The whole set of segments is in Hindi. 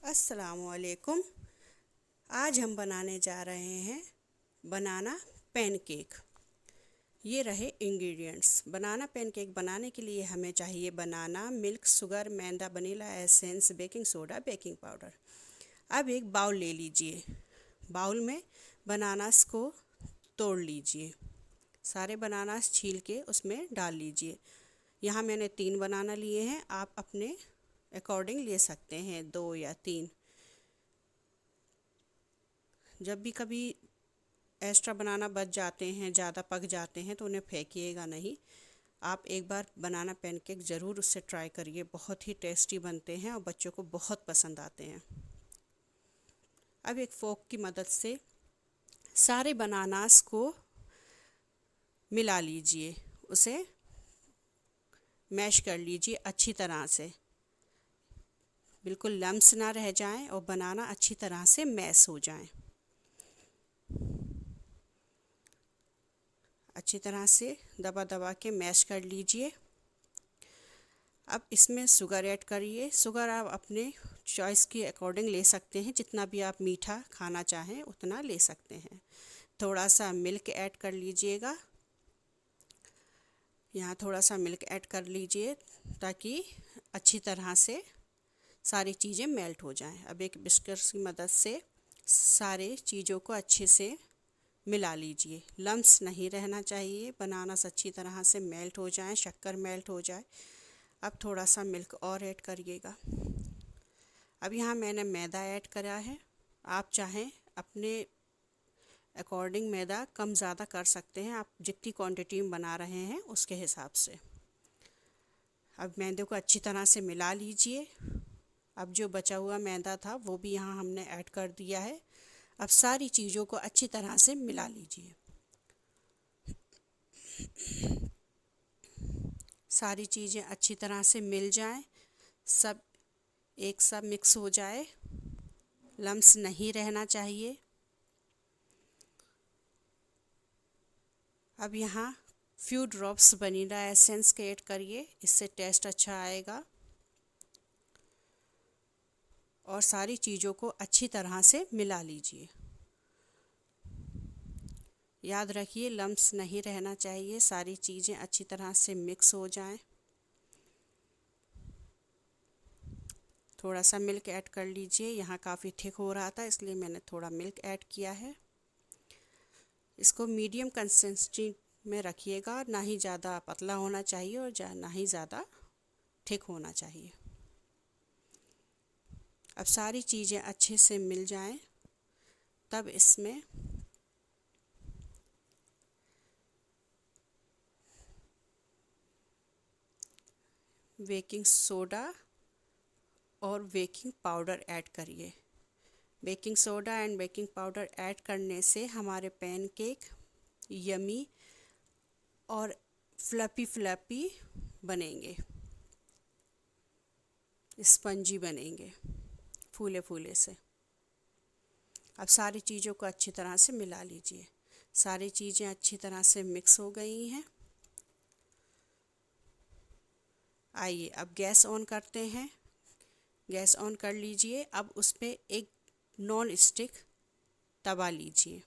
अस्सलामुअलैकुम। आज हम बनाने जा रहे हैं बनाना पैनकेक। ये रहे इंग्रेडिएंट्स। बनाना पैनकेक बनाने के लिए हमें चाहिए बनाना, मिल्क, शुगर, मैदा, vanilla essence, baking soda, baking powder. अब एक बाउल ले लीजिए। बाउल में बनानास को तोड़ लीजिए। सारे बनानास छील के उसमें डाल लीजिए। यहाँ मैंने 3 बनाना लिए हैं, आप अपने अकॉर्डिंग ले सकते हैं, 2 या 3। जब भी कभी एक्स्ट्रा बनाना बच जाते हैं, ज़्यादा पक जाते हैं, तो उन्हें फेंकिएगा नहीं। आप एक बार बनाना पैनकेक ज़रूर उससे ट्राई करिए, बहुत ही टेस्टी बनते हैं और बच्चों को बहुत पसंद आते हैं। अब एक फोक की मदद से सारे बनानास को मिला लीजिए, उसे मैश कर लीजिए अच्छी तरह से, बिल्कुल लम्स ना रह जाएं और बनाना अच्छी तरह से मैश हो जाएं। अच्छी तरह से दबा दबा के मैश कर लीजिए। अब इसमें शुगर ऐड करिए। शुगर आप अपने चॉइस के अकॉर्डिंग ले सकते हैं, जितना भी आप मीठा खाना चाहें उतना ले सकते हैं। थोड़ा सा मिल्क ऐड कर लीजिएगा। यहाँ थोड़ा सा मिल्क ऐड कर लीजिए ताकि अच्छी तरह से सारी चीज़ें मेल्ट हो जाएं। अब एक बिस्कुट की मदद से सारे चीज़ों को अच्छे से मिला लीजिए। लम्स नहीं रहना चाहिए, बनानास अच्छी तरह से मेल्ट हो जाए, शक्कर मेल्ट हो जाए। अब थोड़ा सा मिल्क और ऐड करिएगा। अब यहाँ मैंने मैदा ऐड करा है। आप चाहें अपने अकॉर्डिंग मैदा कम ज़्यादा कर सकते हैं, आप जितनी क्वांटिटी में बना रहे हैं उसके हिसाब से। अब मैदे को अच्छी तरह से मिला लीजिए। अब जो बचा हुआ मैदा था वो भी यहाँ हमने ऐड कर दिया है। अब सारी चीज़ों को अच्छी तरह से मिला लीजिए। सारी चीज़ें अच्छी तरह से मिल जाएं, सब एक साथ मिक्स हो जाए, लम्स नहीं रहना चाहिए। अब यहाँ फ्यू ड्रॉप्स वनीला एसेंस के ऐड करिए, इससे टेस्ट अच्छा आएगा। और सारी चीज़ों को अच्छी तरह से मिला लीजिए। याद रखिए लम्स नहीं रहना चाहिए, सारी चीज़ें अच्छी तरह से मिक्स हो जाएं। थोड़ा सा मिल्क ऐड कर लीजिए। यहाँ काफ़ी थिक हो रहा था इसलिए मैंने थोड़ा मिल्क ऐड किया है। इसको मीडियम कंसिस्टेंसी में रखिएगा, ना ही ज़्यादा पतला होना चाहिए और ना ही ज़्यादा थिक होना चाहिए। अब सारी चीज़ें अच्छे से मिल जाएं, तब इसमें बेकिंग सोडा और बेकिंग पाउडर ऐड करिए। Baking soda and baking powder add करने से हमारे पैनकेक यमी और फ्लफ़ी फ्लफ़ी बनेंगे, स्पंजी बनेंगे, फूले फूले से। अब सारी चीज़ों को अच्छी तरह से मिला लीजिए। सारी चीज़ें अच्छी तरह से मिक्स हो गई हैं। आइए अब गैस ऑन करते हैं। गैस ऑन कर लीजिए। अब उस पर एक नॉन स्टिक तवा लीजिए।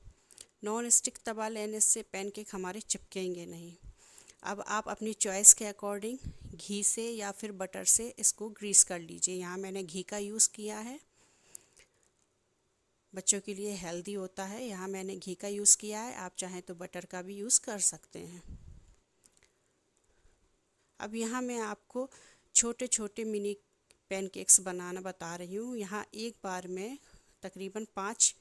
नॉन स्टिक तवा लेने से पैनकेक हमारे चिपकेंगे नहीं। अब आप अपनी चॉइस के अकॉर्डिंग घी से या फिर बटर से इसको ग्रीस कर लीजिए। यहाँ मैंने घी का यूज़ किया है, बच्चों के लिए हेल्दी होता है। यहाँ मैंने घी का यूज़ किया है, आप चाहें तो बटर का भी यूज़ कर सकते हैं। अब यहाँ मैं आपको छोटे छोटे मिनी पैनकेक्स बनाना बता रही हूँ। यहाँ एक बार में तकरीबन 5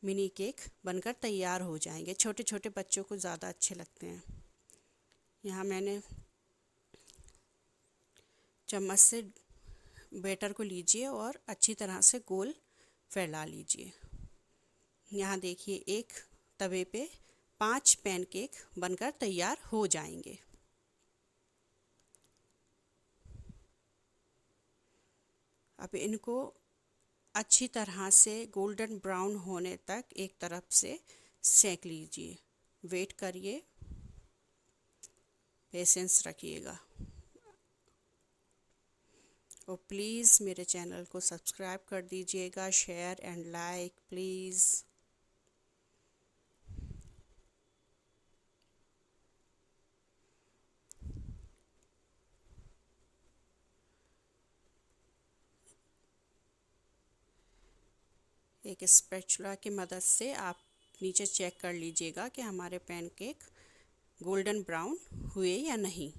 मिनी केक बनकर तैयार हो जाएंगे। छोटे छोटे बच्चों को ज़्यादा अच्छे लगते हैं। यहाँ मैंने चम्मच से बैटर को लीजिए और अच्छी तरह से गोल फैला लीजिए। यहाँ देखिए एक तवे पे 5 पैनकेक बनकर तैयार हो जाएंगे। अब इनको अच्छी तरह से गोल्डन ब्राउन होने तक एक तरफ से सेक लीजिए। वेट करिए, पेशेंस रखिएगा। और प्लीज़ मेरे चैनल को सब्सक्राइब कर दीजिएगा, शेयर एंड लाइक प्लीज़। एक स्पैचुला की मदद से आप नीचे चेक कर लीजिएगा कि हमारे पैनकेक गोल्डन ब्राउन हुए या नहीं।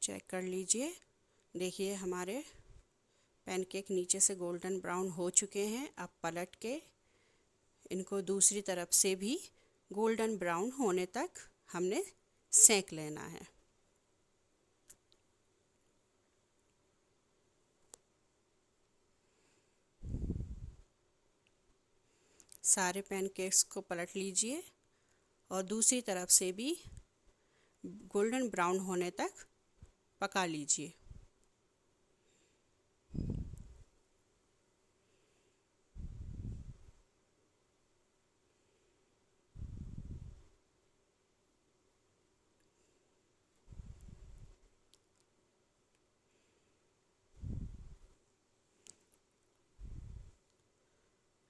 चेक कर लीजिए, देखिए हमारे पैनकेक नीचे से गोल्डन ब्राउन हो चुके हैं। अब पलट के इनको दूसरी तरफ से भी गोल्डन ब्राउन होने तक हमने सेंक लेना है। सारे पैनकेक्स को पलट लीजिए और दूसरी तरफ से भी गोल्डन ब्राउन होने तक पका लीजिए।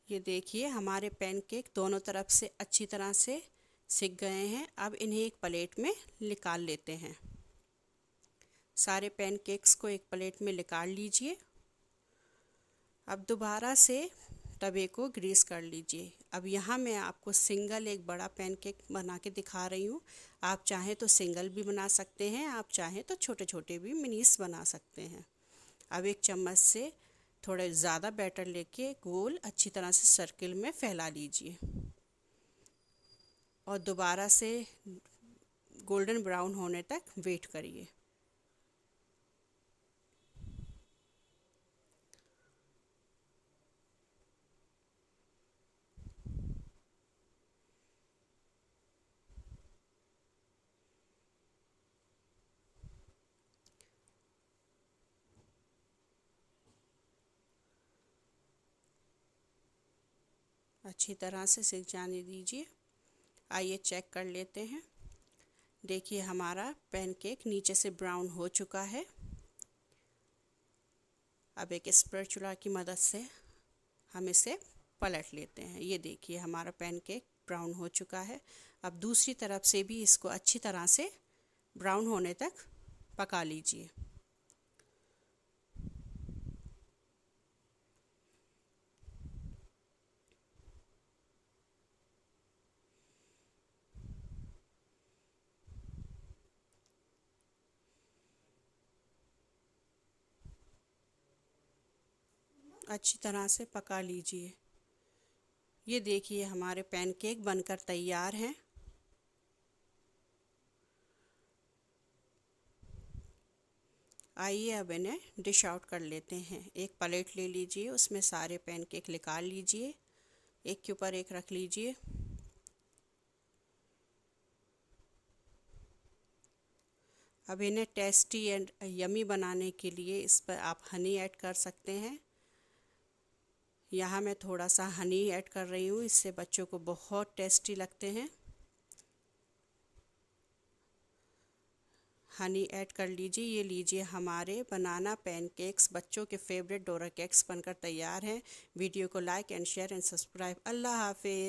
ये देखिए हमारे पैनकेक दोनों तरफ से अच्छी तरह से सिक गए हैं। अब इन्हें एक प्लेट में निकाल लेते हैं। सारे पैनकेक्स को एक प्लेट में निकाल लीजिए। अब दोबारा से तवे को ग्रीस कर लीजिए। अब यहाँ मैं आपको सिंगल एक बड़ा पैनकेक बना के दिखा रही हूँ। आप चाहें तो सिंगल भी बना सकते हैं, आप चाहें तो छोटे छोटे भी मिनीस बना सकते हैं। अब एक चम्मच से थोड़े ज़्यादा बैटर लेके गोल अच्छी तरह से सर्किल में फैला लीजिए और दोबारा से गोल्डन ब्राउन होने तक वेट करिए। अच्छी तरह से सिक जाने दीजिए। आइए चेक कर लेते हैं। देखिए हमारा पैनकेक नीचे से ब्राउन हो चुका है। अब एक स्पैचुला की मदद से हम इसे पलट लेते हैं। ये देखिए हमारा पैनकेक ब्राउन हो चुका है। अब दूसरी तरफ से भी इसको अच्छी तरह से ब्राउन होने तक पका लीजिए। अच्छी तरह से पका लीजिए। ये देखिए हमारे पैनकेक बनकर तैयार हैं। आइए अब इन्हें डिश आउट कर लेते हैं। एक प्लेट ले लीजिए, उसमें सारे पैनकेक निकाल लीजिए, एक के ऊपर एक रख लीजिए। अब इन्हें टेस्टी एंड यमी बनाने के लिए इस पर आप हनी ऐड कर सकते हैं। यहाँ मैं थोड़ा सा हनी ऐड कर रही हूँ, इससे बच्चों को बहुत टेस्टी लगते हैं। हनी ऐड कर लीजिए। ये लीजिए हमारे बनाना पैनकेक्स बच्चों के फेवरेट डोरा केक्स बनकर तैयार हैं। वीडियो को like and share and subscribe. अल्लाह हाफिज़।